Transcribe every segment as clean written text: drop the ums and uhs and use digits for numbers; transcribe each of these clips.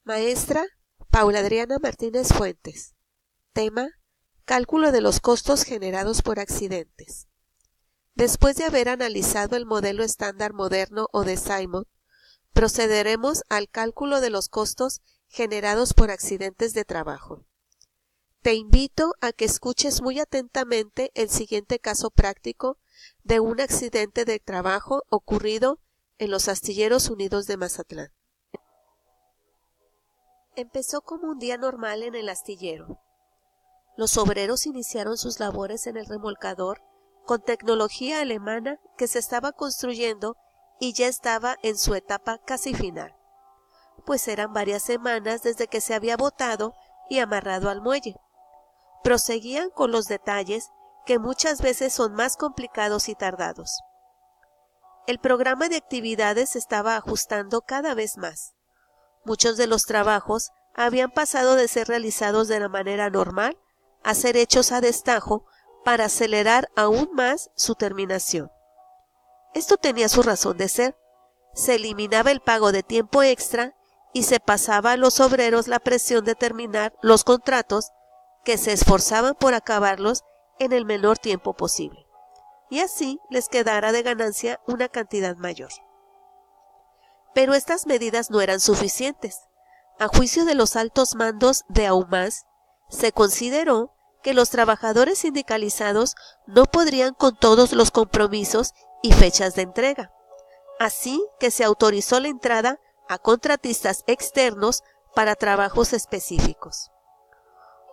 Maestra Paula Adriana Martínez Fuentes. Tema: cálculo de los costos generados por accidentes. Después de haber analizado el modelo estándar moderno o de Simon, procederemos al cálculo de los costos generados por accidentes de trabajo. Te invito a que escuches muy atentamente el siguiente caso práctico de un accidente de trabajo ocurrido en los Astilleros Unidos de Mazatlán. Empezó como un día normal en el astillero. Los obreros iniciaron sus labores en el remolcador con tecnología alemana que se estaba construyendo y ya estaba en su etapa casi final, pues eran varias semanas desde que se había botado y amarrado al muelle. Proseguían con los detalles que muchas veces son más complicados y tardados. El programa de actividades se estaba ajustando cada vez más. Muchos de los trabajos habían pasado de ser realizados de la manera normal a ser hechos a destajo para acelerar aún más su terminación. Esto tenía su razón de ser. Se eliminaba el pago de tiempo extra y se pasaba a los obreros la presión de terminar los contratos que se esforzaban por acabarlos en el menor tiempo posible, y así les quedara de ganancia una cantidad mayor. Pero estas medidas no eran suficientes. A juicio de los altos mandos de AUMAS, se consideró que los trabajadores sindicalizados no podrían con todos los compromisos y fechas de entrega, así que se autorizó la entrada a contratistas externos para trabajos específicos.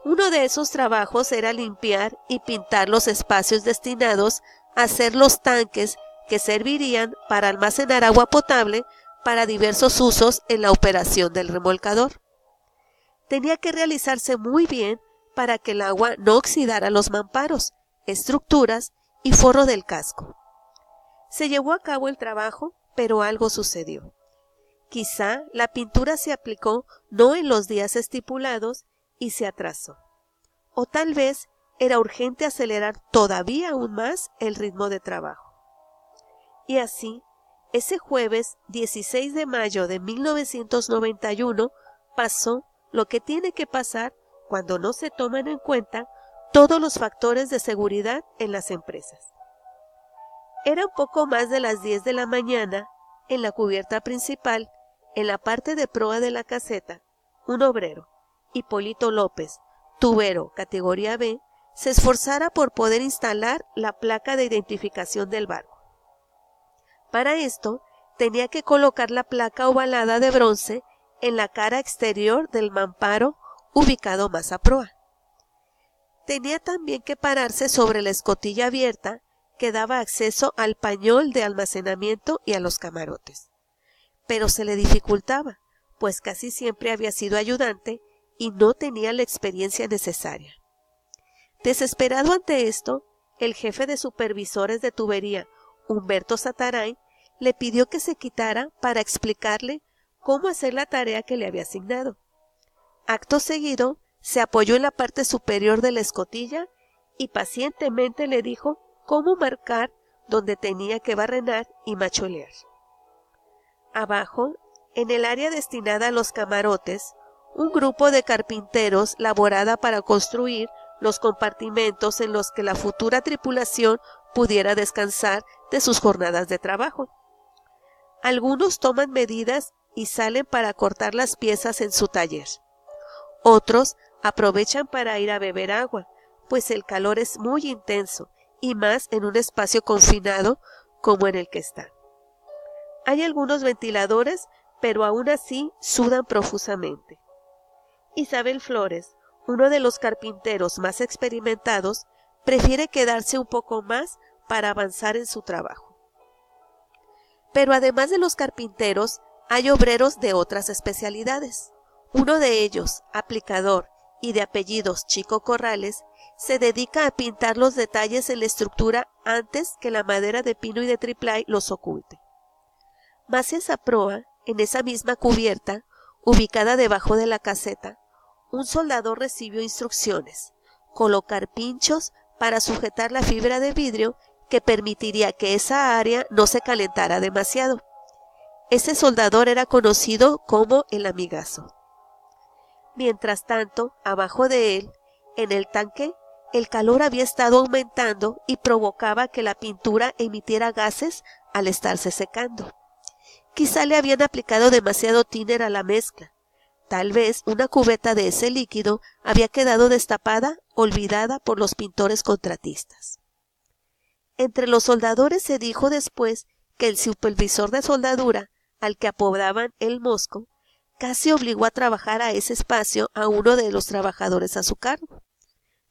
Uno de esos trabajos era limpiar y pintar los espacios destinados a hacer los tanques que servirían para almacenar agua potable para diversos usos en la operación del remolcador. Tenía que realizarse muy bien para que el agua no oxidara los mamparos, estructuras y forro del casco. Se llevó a cabo el trabajo, pero algo sucedió. Quizá la pintura se aplicó no en los días estipulados y se atrasó. O tal vez era urgente acelerar todavía aún más el ritmo de trabajo. Y así, ese jueves 16 de mayo de 1991 pasó lo que tiene que pasar cuando no se toman en cuenta todos los factores de seguridad en las empresas. Era un poco más de las 10 de la mañana, en la cubierta principal, en la parte de proa de la caseta, un obrero, Hipólito López, tubero categoría B, se esforzara por poder instalar la placa de identificación del barco. Para esto, tenía que colocar la placa ovalada de bronce en la cara exterior del mamparo ubicado más a proa. Tenía también que pararse sobre la escotilla abierta que daba acceso al pañol de almacenamiento y a los camarotes. Pero se le dificultaba, pues casi siempre había sido ayudante y no tenía la experiencia necesaria. Desesperado ante esto, el jefe de supervisores de tubería, Humberto Satarain, le pidió que se quitara para explicarle cómo hacer la tarea que le había asignado. Acto seguido, se apoyó en la parte superior de la escotilla y pacientemente le dijo cómo marcar donde tenía que barrenar y macholear. Abajo, en el área destinada a los camarotes, un grupo de carpinteros laboraba para construir los compartimentos en los que la futura tripulación pudiera descansar de sus jornadas de trabajo. Algunos toman medidas y salen para cortar las piezas en su taller. Otros aprovechan para ir a beber agua, pues el calor es muy intenso y más en un espacio confinado como en el que están. Hay algunos ventiladores, pero aún así sudan profusamente. Isabel Flores, uno de los carpinteros más experimentados, prefiere quedarse un poco más para avanzar en su trabajo. Pero además de los carpinteros, hay obreros de otras especialidades. Uno de ellos, aplicador y de apellidos Chico Corrales, se dedica a pintar los detalles en la estructura antes que la madera de pino y de triplay los oculte. Más hacia proa, en esa misma cubierta, ubicada debajo de la caseta, un soldador recibió instrucciones: colocar pinchos para sujetar la fibra de vidrio que permitiría que esa área no se calentara demasiado. Ese soldador era conocido como el amigazo. Mientras tanto, abajo de él, en el tanque, el calor había estado aumentando y provocaba que la pintura emitiera gases al estarse secando. Quizá le habían aplicado demasiado thinner a la mezcla. Tal vez una cubeta de ese líquido había quedado destapada, olvidada por los pintores contratistas. Entre los soldadores se dijo después que el supervisor de soldadura, al que apodaban el Mosco, casi obligó a trabajar a ese espacio a uno de los trabajadores a su cargo.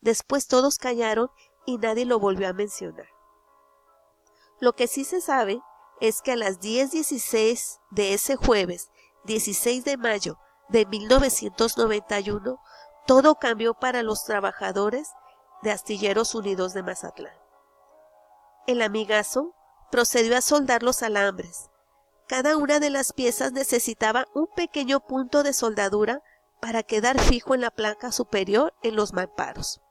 Después todos callaron y nadie lo volvió a mencionar. Lo que sí se sabe es que a las 10:16 de ese jueves, 16 de mayo de 1991, todo cambió para los trabajadores de Astilleros Unidos de Mazatlán. El amigazo procedió a soldar los alambres. Cada una de las piezas necesitaba un pequeño punto de soldadura para quedar fijo en la placa superior en los mamparos.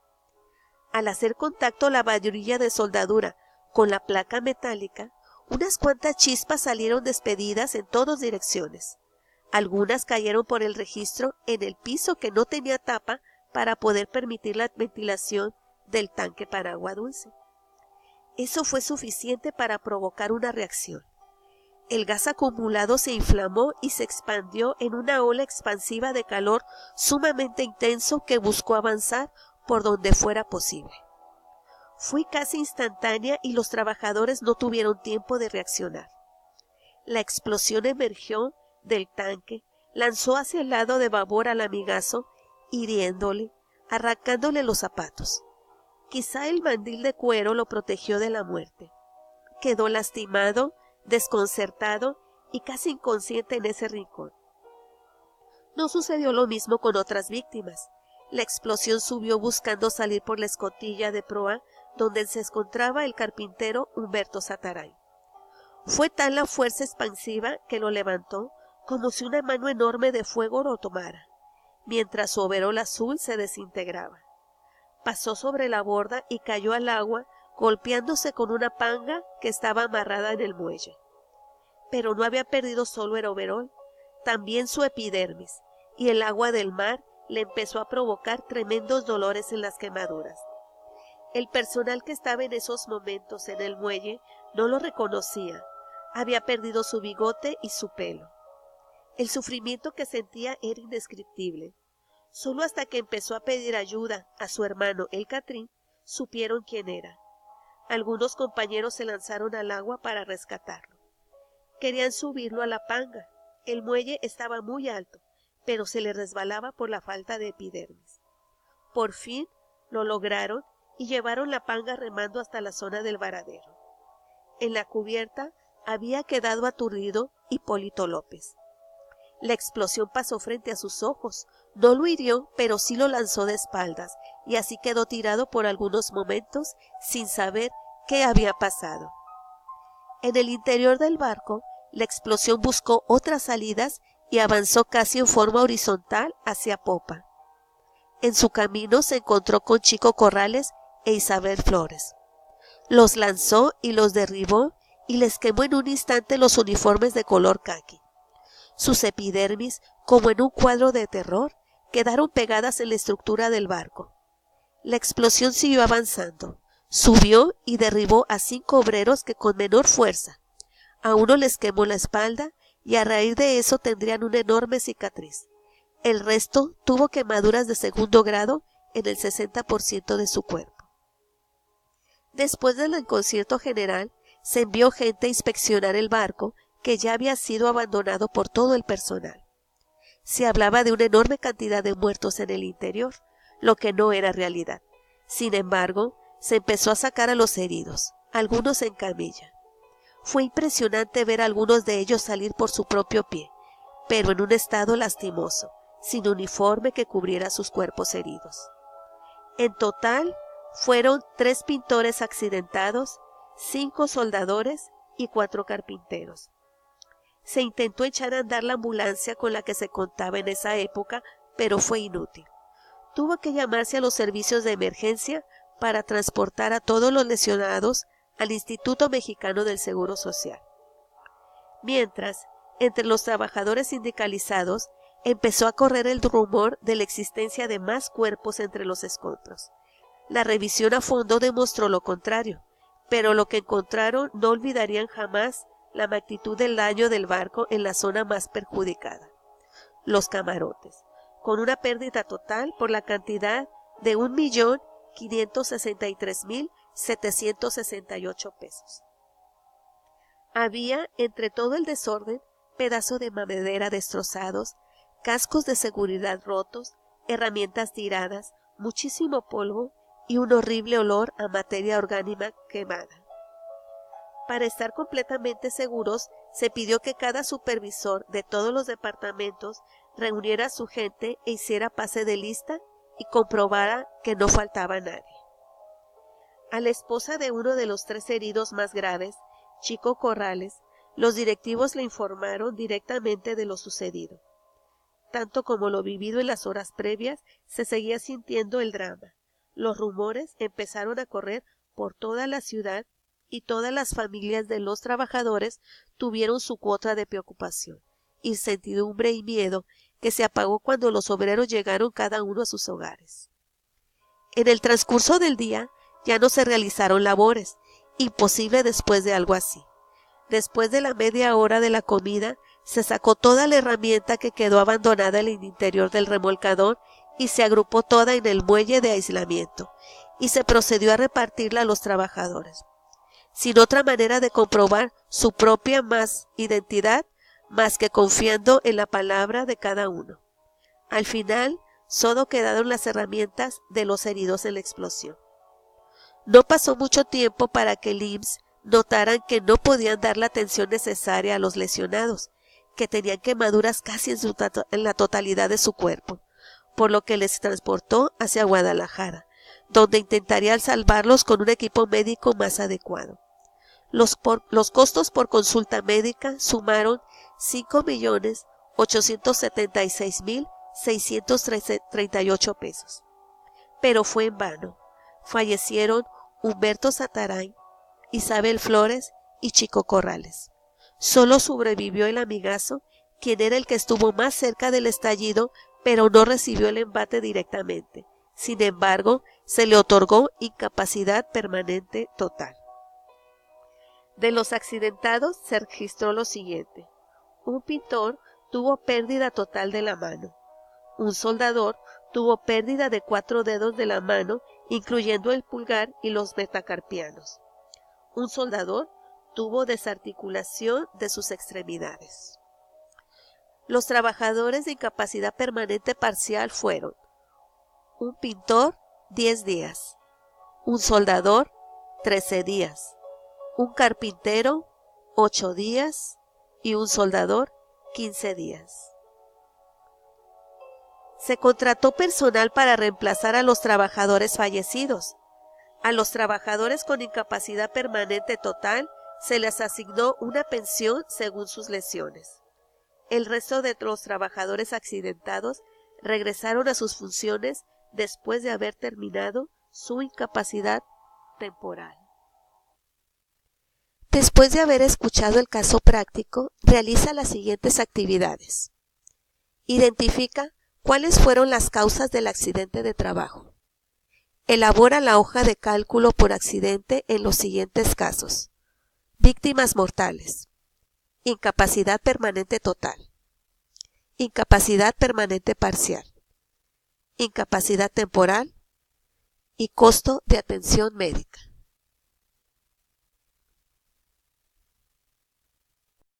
Al hacer contacto la varilla de soldadura con la placa metálica, unas cuantas chispas salieron despedidas en todas direcciones. Algunas cayeron por el registro en el piso que no tenía tapa para poder permitir la ventilación del tanque para agua dulce. Eso fue suficiente para provocar una reacción. El gas acumulado se inflamó y se expandió en una ola expansiva de calor sumamente intenso que buscó avanzar por donde fuera posible. Fue casi instantánea y los trabajadores no tuvieron tiempo de reaccionar. La explosión emergió del tanque, lanzó hacia el lado de babor al amigazo, hiriéndole, arrancándole los zapatos. Quizá el mandil de cuero lo protegió de la muerte. Quedó lastimado, desconcertado y casi inconsciente en ese rincón. No sucedió lo mismo con otras víctimas. La explosión subió buscando salir por la escotilla de proa donde se encontraba el carpintero Humberto Sataray. Fue tal la fuerza expansiva que lo levantó como si una mano enorme de fuego lo tomara, mientras su overol azul se desintegraba. Pasó sobre la borda y cayó al agua, golpeándose con una panga que estaba amarrada en el muelle. Pero no había perdido solo el overol, también su epidermis, y el agua del mar le empezó a provocar tremendos dolores en las quemaduras. El personal que estaba en esos momentos en el muelle no lo reconocía, había perdido su bigote y su pelo. El sufrimiento que sentía era indescriptible. Solo hasta que empezó a pedir ayuda a su hermano el Catrín, supieron quién era. Algunos compañeros se lanzaron al agua para rescatarlo. Querían subirlo a la panga. El muelle estaba muy alto, pero se le resbalaba por la falta de epidermis. Por fin lo lograron y llevaron la panga remando hasta la zona del varadero. En la cubierta había quedado aturdido Hipólito López. La explosión pasó frente a sus ojos, no lo hirió, pero sí lo lanzó de espaldas, y así quedó tirado por algunos momentos sin saber qué había pasado. En el interior del barco, la explosión buscó otras salidas y avanzó casi en forma horizontal hacia popa. En su camino se encontró con Chico Corrales e Isabel Flores. Los lanzó y los derribó y les quemó en un instante los uniformes de color caqui. Sus epidermis, como en un cuadro de terror, quedaron pegadas en la estructura del barco. La explosión siguió avanzando. Subió y derribó a 5 obreros que con menor fuerza. A uno les quemó la espalda y a raíz de eso tendrían una enorme cicatriz. El resto tuvo quemaduras de segundo grado en el 60% de su cuerpo. Después del concierto general, se envió gente a inspeccionar el barco que ya había sido abandonado por todo el personal. Se hablaba de una enorme cantidad de muertos en el interior, lo que no era realidad. Sin embargo, se empezó a sacar a los heridos, algunos en camilla. Fue impresionante ver a algunos de ellos salir por su propio pie, pero en un estado lastimoso, sin uniforme que cubriera sus cuerpos heridos. En total, fueron 3 pintores accidentados, 5 soldadores y 4 carpinteros. Se intentó echar a andar la ambulancia con la que se contaba en esa época, pero fue inútil. Tuvo que llamarse a los servicios de emergencia para transportar a todos los lesionados al Instituto Mexicano del Seguro Social. Mientras, entre los trabajadores sindicalizados, Empezó a correr el rumor de la existencia de más cuerpos entre los escombros. La revisión a fondo demostró lo contrario, pero lo que encontraron no olvidarían jamás la magnitud del daño del barco en la zona más perjudicada, los camarotes, con una pérdida total por la cantidad de 1.563.768 pesos. Había entre todo el desorden pedazos de madera destrozados, cascos de seguridad rotos, herramientas tiradas, muchísimo polvo y un horrible olor a materia orgánica quemada. Para estar completamente seguros, se pidió que cada supervisor de todos los departamentos reuniera a su gente e hiciera pase de lista y comprobara que no faltaba nadie. A la esposa de uno de los 3 heridos más graves, Chico Corrales, los directivos le informaron directamente de lo sucedido. Tanto como lo vivido en las horas previas, se seguía sintiendo el drama. Los rumores empezaron a correr por toda la ciudad y todas las familias de los trabajadores tuvieron su cuota de preocupación, incertidumbre y miedo que se apagó cuando los obreros llegaron cada uno a sus hogares. En el transcurso del día ya no se realizaron labores, imposible después de algo así. Después de la media hora de la comida, se sacó toda la herramienta que quedó abandonada en el interior del remolcador y se agrupó toda en el muelle de aislamiento, y se procedió a repartirla a los trabajadores, sin otra manera de comprobar su propia identidad más que confiando en la palabra de cada uno. Al final, solo quedaron las herramientas de los heridos en la explosión. No pasó mucho tiempo para que el IMSS notaran que no podían dar la atención necesaria a los lesionados, que tenían quemaduras casi en la totalidad de su cuerpo, por lo que les transportó hacia Guadalajara, donde intentarían salvarlos con un equipo médico más adecuado. Los costos por consulta médica sumaron 5.876.638 pesos. Pero fue en vano. Fallecieron Humberto Sataray, Isabel Flores y Chico Corrales. Solo sobrevivió el amigazo, quien era el que estuvo más cerca del estallido, pero no recibió el embate directamente. Sin embargo, se le otorgó incapacidad permanente total. De los accidentados se registró lo siguiente. Un pintor tuvo pérdida total de la mano. Un soldador tuvo pérdida de 4 dedos de la mano, incluyendo el pulgar y los metacarpianos. Un soldador tuvo desarticulación de sus extremidades. Los trabajadores de incapacidad permanente parcial fueron: un pintor, 10 días, un soldador, 13 días, un carpintero, 8 días y un soldador, 15 días. Se contrató personal para reemplazar a los trabajadores fallecidos. A los trabajadores con incapacidad permanente total se les asignó una pensión según sus lesiones. El resto de los trabajadores accidentados regresaron a sus funciones después de haber terminado su incapacidad temporal. Después de haber escuchado el caso práctico, realiza las siguientes actividades. Identifica cuáles fueron las causas del accidente de trabajo. Elabora la hoja de cálculo por accidente en los siguientes casos. Víctimas mortales. Incapacidad permanente total. Incapacidad permanente parcial. Incapacidad temporal. Y costo de atención médica.